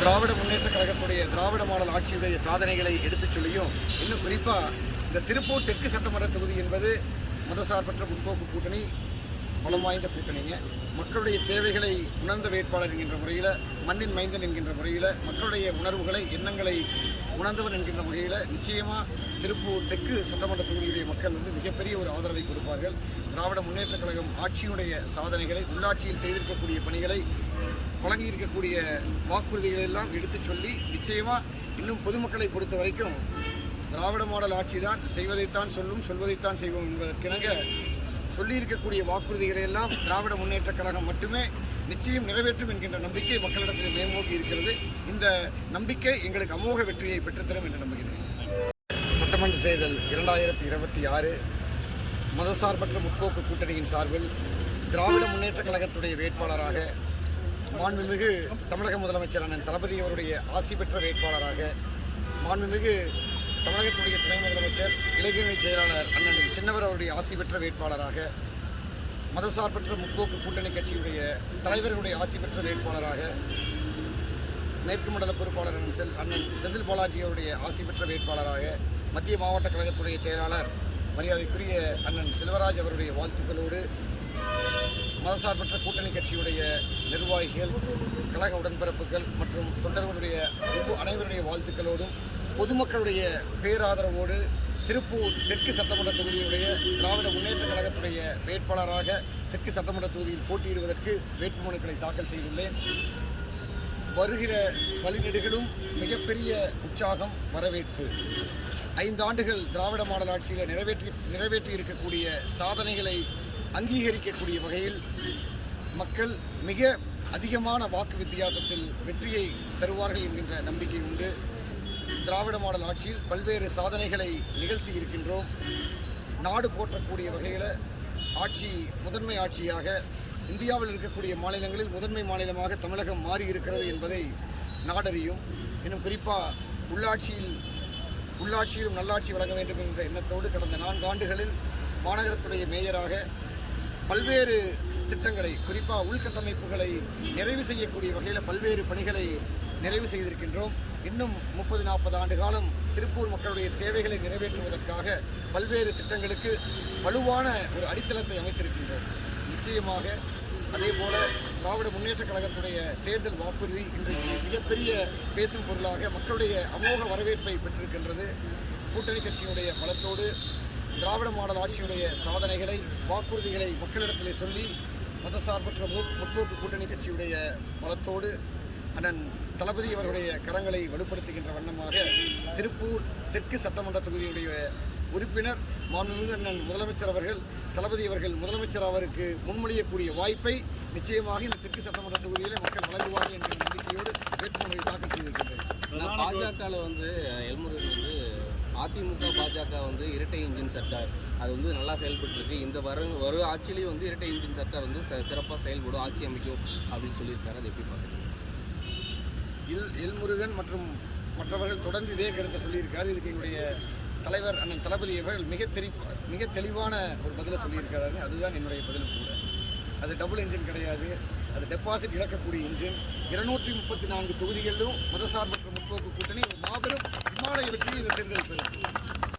திராவிட முன்னேற்ற கழகத்துடைய திராவிட மாடல் ஆட்சியுடைய சாதனைகளை எடுத்துச் சொல்லியும், இன்னும் குறிப்பாக இந்த திருப்பூர் தெற்கு சட்டமன்ற தொகுதி என்பது மதசார்பற்ற முற்போக்கு கூட்டணி, பலம் வாய்ந்த கூட்டணிங்க. மக்களுடைய தேவைகளை உணர்ந்த வேட்பாளர் என்கின்ற முறையில், மண்ணின் மைந்தன் என்கின்ற முறையில், மக்களுடைய உணர்வுகளை எண்ணங்களை உணர்ந்தவன் என்கின்ற முறையில் நிச்சயமாக திருப்பூர் தெற்கு சட்டமன்ற தொகுதியுடைய மக்கள் மிகப்பெரிய ஒரு ஆதரவை கொடுப்பார்கள். திராவிட முன்னேற்ற கழகம் ஆட்சியினுடைய சாதனைகளை, உள்ளாட்சியில் செய்திருக்கக்கூடிய பணிகளை, வழங்கியிருக்கக்கூடிய வாக்குறுதிகளை எல்லாம் எடுத்துச் சொல்லி நிச்சயமாக இன்னும் பொதுமக்களை பொறுத்த வரைக்கும் திராவிட மாடல் ஆட்சி தான் செய்வதைத்தான் சொல்லும், சொல்வதைத்தான் செய்வோம் என்பதற்கிணங்க சொல்லியிருக்கக்கூடிய வாக்குறுதிகளை எல்லாம் திராவிட முன்னேற்ற கழகம் மட்டுமே நிச்சயம் நிறைவேற்றும் என்கின்ற நம்பிக்கை மக்களிடத்தில் மேம்போக்கி இருக்கிறது. இந்த நம்பிக்கை எங்களுக்கு அமோக வெற்றியை பெற்றுத்தரும் என்று நம்புகிறேன். சட்டமன்ற தேர்தல் 2026 மதசார்பற்ற முற்போக்கு கூட்டணியின் சார்பில் திராவிட முன்னேற்ற கழகத்துடைய வேட்பாளராக, மாண்புமிகு தமிழக முதலமைச்சர் அண்ணன் தளபதி அவருடைய ஆசி பெற்ற வேட்பாளராக, மாண்புமிகு தமிழகத்துடைய துணை முதலமைச்சர் இளைஞரணி செயலாளர் அண்ணன் சின்னவர் அவருடைய ஆசி பெற்ற வேட்பாளராக, மதசார்பற்ற முற்போக்கு கூட்டணி கட்சியுடைய தலைவர்களுடைய ஆசி பெற்ற வேட்பாளராக, மேற்கு மண்டல பொறுப்பாளர் அண்ணன் செந்தில் பாலாஜி அவருடைய ஆசி பெற்ற வேட்பாளராக, மத்திய மாவட்ட கழகத்துடைய செயலாளர் மரியாதைக்குரிய அண்ணன் செல்வராஜ் அவருடைய வாழ்த்துக்களோடு, மதசார்பற்ற கூட்டணி கட்சியுடைய நிர்வாகிகள், கழக உடன்பிறப்புகள் மற்றும் தொண்டர்களுடைய அனைவருடைய வாழ்த்துக்களோடும், பொதுமக்களுடைய பேராதரவோடு திருப்பூர் தெற்கு சட்டமன்ற தொகுதியுடைய திராவிட முன்னேற்ற கழகத்துடைய வேட்பாளராக தெற்கு சட்டமன்ற தொகுதியில் போட்டியிடுவதற்கு வேட்புமனுக்களை தாக்கல் செய்துள்ளேன். வருகிற வழிநெடுகளும் மிகப்பெரிய உற்சாகம், வரவேற்பு. 5 ஆண்டுகள் திராவிட மாடல் ஆட்சியில் நிறைவேற்றி இருக்கக்கூடிய சாதனைகளை அங்கீகரிக்கக்கூடிய வகையில் மக்கள் மிக அதிகமான வாக்கு வித்தியாசத்தில் வெற்றியை தருவார்கள் என்கின்ற நம்பிக்கை உண்டு. திராவிட மாடல் ஆட்சியில் பல்வேறு சாதனைகளை நிகழ்த்தி இருக்கின்றோம். நாடு போற்றக்கூடிய வகையில் ஆட்சி முதன்மை ஆட்சியாக இந்தியாவில் இருக்கக்கூடிய மாநிலங்களில் முதன்மை மாநிலமாக தமிழகம் மாறி இருக்கிறது என்பதை நாடறியும். இன்னும் குறிப்பாக உள்ளாட்சியிலும் நல்லாட்சி வழங்க வேண்டும் என்ற எண்ணத்தோடு கடந்த 4 ஆண்டுகளில் மாநகரத்துடைய மேயராக பல்வேறு திட்டங்களை, குறிப்பாக உள்கட்டமைப்புகளை நிறைவு செய்யக்கூடிய வகையில் பல்வேறு பணிகளை நிறைவு செய்திருக்கின்றோம். இன்னும் 30-40 ஆண்டு காலம் திருப்பூர் மக்களுடைய தேவைகளை நிறைவேற்றுவதற்காக பல்வேறு திட்டங்களுக்கு வலுவான ஒரு அடித்தளத்தை அமைத்திருக்கின்றோம். நிச்சயமாக அதேபோல திராவிட முன்னேற்ற கழகத்துடைய தேர்தல் வாக்குறுதி இன்றைக்கு மிகப்பெரிய பேசும் பொருளாக மக்களுடைய அமோக வரவேற்பை பெற்றிருக்கின்றது. கூட்டணி கட்சியினுடைய பலத்தோடு திராவிட மாடல் ஆட்சியுடைய சாதனைகளை, வாக்குறுதிகளை மக்களிடத்திலே சொல்லி, மதசார்பற்ற முற்போக்கு கூட்டணி கட்சியுடைய பலத்தோடு அண்ணன் தளபதி அவருடைய கரங்களை வலுப்படுத்துகின்ற வண்ணமாக திருப்பூர் தெற்கு சட்டமன்ற தொகுதியுடைய உறுப்பினர் மாண்புமிகு அண்ணன் முதலமைச்சர் அவர்கள், தளபதி அவர்கள் முதலமைச்சர் அவருக்கு முன்மொழியக்கூடிய வாய்ப்பை நிச்சயமாக இந்த தெற்கு சட்டமன்ற தொகுதியிலே மக்கள் வழங்குவார்கள் என்கிற நம்பிக்கையோடு வேட்புமனுவை தாக்கல் செய்திருக்கின்றனர். பாஜக எல்முருகன் அதிமுக பாஜக இரட்டை இன்ஜின் சர்க்கார் அது நல்லா செயல்பட்டுருக்கு. இந்த வரும் ஆட்சியிலையும் இரட்டை இன்ஜின் சர்க்கார் சிறப்பாக செயல்படும், ஆட்சி அமைக்கும் அப்படின்னு சொல்லியிருக்காரு. அது எப்படி பார்க்குறீங்க? எல்முருகன் மற்றும் மற்றவர்கள் தொடர்ந்து இதே கருத்தை சொல்லியிருக்காரு. இதுக்கு எங்களுடைய தலைவர் அண்ணன் தளபதி அவர்கள் மிக தெளிவான ஒரு பதிலை சொல்லியிருக்கிறாரு. அதுதான் என்னுடைய பதிலும் கூட. அது டபுள் இன்ஜின் கிடையாது, அது டெபாசிட் இழக்கக்கூடிய இன்ஜின். 234 தொகுதிகளிலும் மதசார்பற்ற முற்போக்கு கூட்டணி ஒரு மாபெரும் விமான வெற்றியை இந்த தேர்தல் பெறும்.